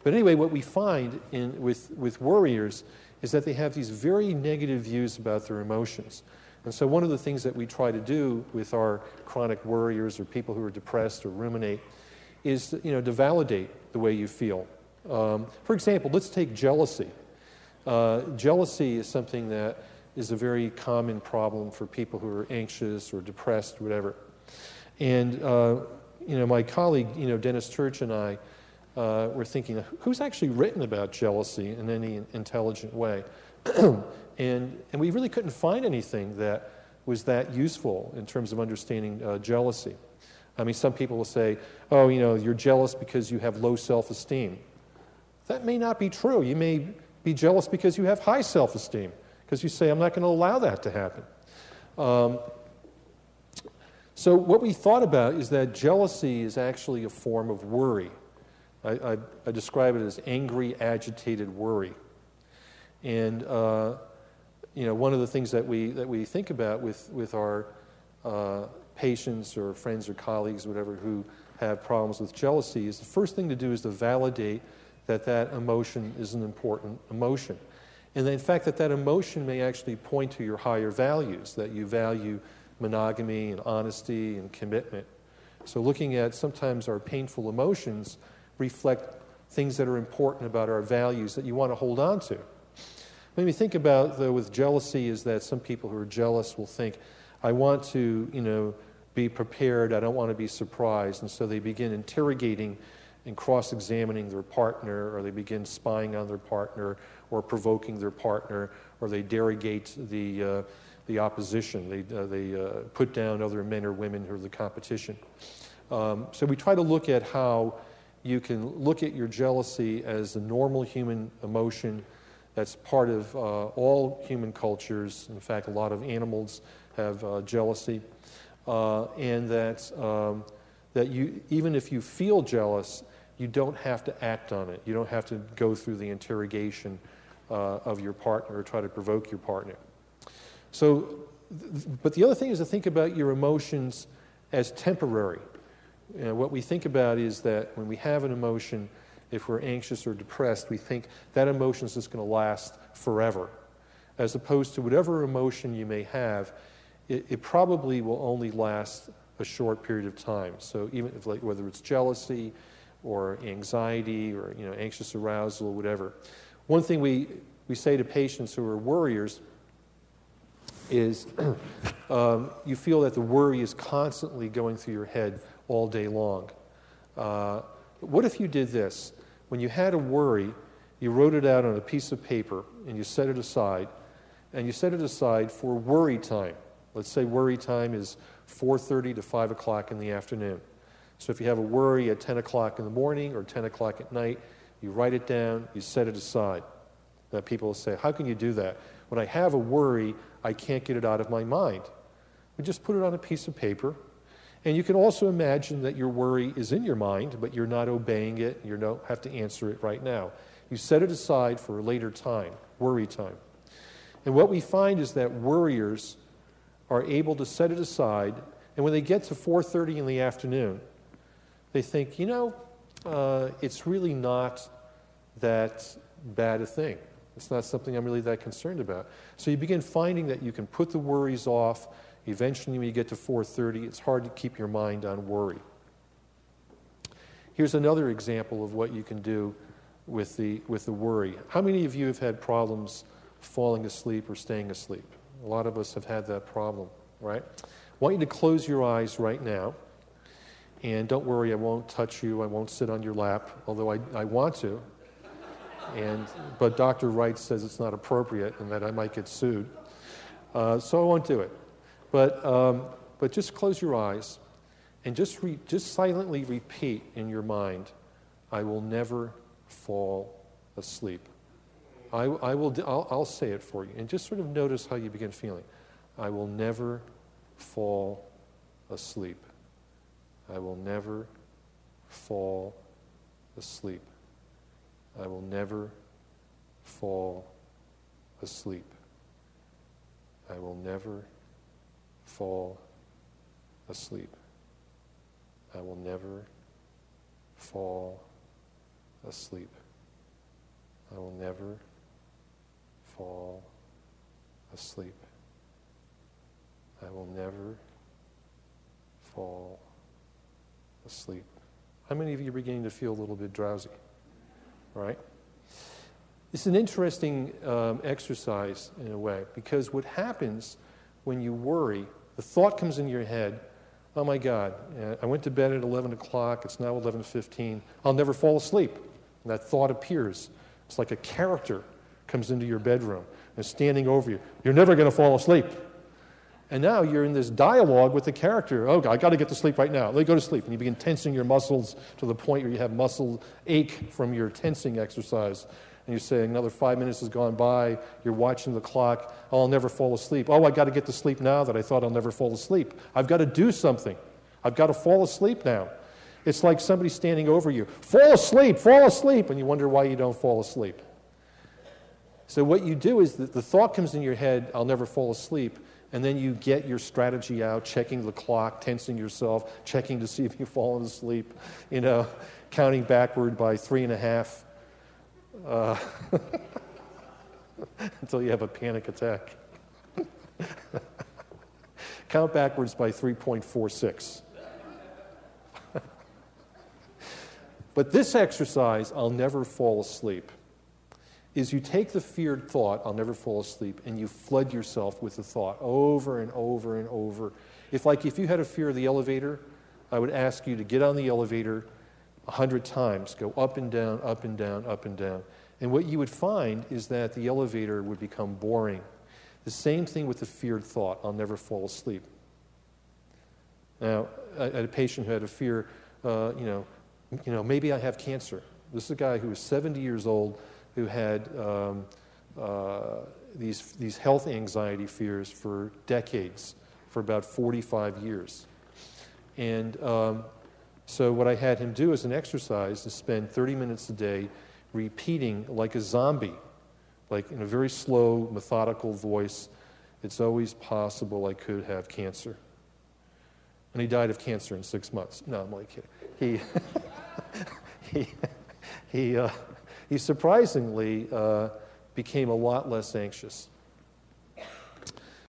But anyway, what we find with worriers is that they have these very negative views about their emotions. And so one of the things that we try to do with our chronic worriers or people who are depressed or ruminate is to validate the way you feel. For example, let's take jealousy. Jealousy is something that is a very common problem for people who are anxious or depressed, whatever. And my colleague, Dennis Church, and I were thinking, who's actually written about jealousy in any intelligent way? and we really couldn't find anything that was that useful in terms of understanding jealousy. I mean, some people will say, oh, you're jealous because you have low self-esteem. That may not be true. You may be jealous because you have high self-esteem, because you say, I'm not going to allow that to happen. So what we thought about is that jealousy is actually a form of worry. I describe it as angry, agitated worry. And one of the things that we think about with our patients or friends or colleagues, whatever, who have problems with jealousy is the first thing to do is to validate that emotion is an important emotion. And in fact, that emotion may actually point to your higher values, that you value monogamy and honesty and commitment. So looking at sometimes our painful emotions reflect things that are important about our values that you want to hold on to. When we think about, though, with jealousy is that some people who are jealous will think, I want to, be prepared, I don't want to be surprised, and so they begin interrogating and cross-examining their partner, or they begin spying on their partner, or provoking their partner, or they derogate the opposition. They put down other men or women who are the competition. So we try to look at how you can look at your jealousy as a normal human emotion that's part of all human cultures. In fact, a lot of animals have jealousy, and that you, even if you feel jealous, you don't have to act on it. You don't have to go through the interrogation of your partner or try to provoke your partner. So, but the other thing is to think about your emotions as temporary. What we think about is that when we have an emotion, if we're anxious or depressed, we think that emotion is just going to last forever. As opposed to whatever emotion you may have, it probably will only last a short period of time. So even if, whether it's jealousy or anxiety or anxious arousal or whatever. One thing we say to patients who are worriers is you feel that the worry is constantly going through your head all day long. What if you did this? When you had a worry, you wrote it out on a piece of paper and you set it aside, and you set it aside for worry time. Let's say worry time is 4:30 to 5 o'clock in the afternoon. So if you have a worry at 10 o'clock in the morning or 10 o'clock at night, you write it down, you set it aside. Now people will say, how can you do that? When I have a worry, I can't get it out of my mind. We just put it on a piece of paper. And you can also imagine that your worry is in your mind, but you're not obeying it. You don't have to answer it right now. You set it aside for a later time, worry time. And what we find is that worriers are able to set it aside, and when they get to 4:30 in the afternoon, they think, it's really not that bad a thing. It's not something I'm really that concerned about. So you begin finding that you can put the worries off. Eventually, when you get to 4:30, it's hard to keep your mind on worry. Here's another example of what you can do with the worry. How many of you have had problems falling asleep or staying asleep? A lot of us have had that problem, right? I want you to close your eyes right now. And don't worry, I won't touch you. I won't sit on your lap, although I want to. But Dr. Wright says it's not appropriate and that I might get sued. So I won't do it. But just close your eyes and just silently repeat in your mind, I will never fall asleep. I'll say it for you. And just sort of notice how you begin feeling. I will never fall asleep. I will never fall asleep. I will never fall asleep. I will never fall asleep. I will never fall asleep. I will never fall asleep. I will never fall asleep. How many of you are beginning to feel a little bit drowsy? Right? It's an interesting exercise in a way, because what happens when you worry, the thought comes in your head, oh my God, I went to bed at 11 o'clock, it's now 11:15, I'll never fall asleep. And that thought appears. It's like a character comes into your bedroom and is standing over you. You're never going to fall asleep. And now you're in this dialogue with the character. Oh, I got to get to sleep right now. Let me go to sleep. And you begin tensing your muscles to the point where you have muscle ache from your tensing exercise. And you say, another 5 minutes has gone by. You're watching the clock. Oh, I'll never fall asleep. Oh, I got to get to sleep now that I thought I'll never fall asleep. I've got to do something. I've got to fall asleep now. It's like somebody standing over you. Fall asleep, fall asleep. And you wonder why you don't fall asleep. So what you do is the thought comes in your head, I'll never fall asleep. And then you get your strategy out, checking the clock, tensing yourself, checking to see if you've fallen asleep, counting backward by 3.5 until you have a panic attack. Count backwards by 3.46. But this exercise, I'll never fall asleep, is you take the feared thought, I'll never fall asleep, and you flood yourself with the thought over and over and over. If you had a fear of the elevator, I would ask you to get on the elevator 100 times, go up and down, up and down, up and down. And what you would find is that the elevator would become boring. The same thing with the feared thought, I'll never fall asleep. Now, I had a patient who had a fear, maybe I have cancer. This is a guy who was 70 years old, who had these health anxiety fears for decades, for about 45 years. And so what I had him do as an exercise is spend 30 minutes a day repeating like a zombie, like in a very slow, methodical voice, it's always possible I could have cancer. And he died of cancer in 6 months. No, I'm only kidding. He surprisingly became a lot less anxious.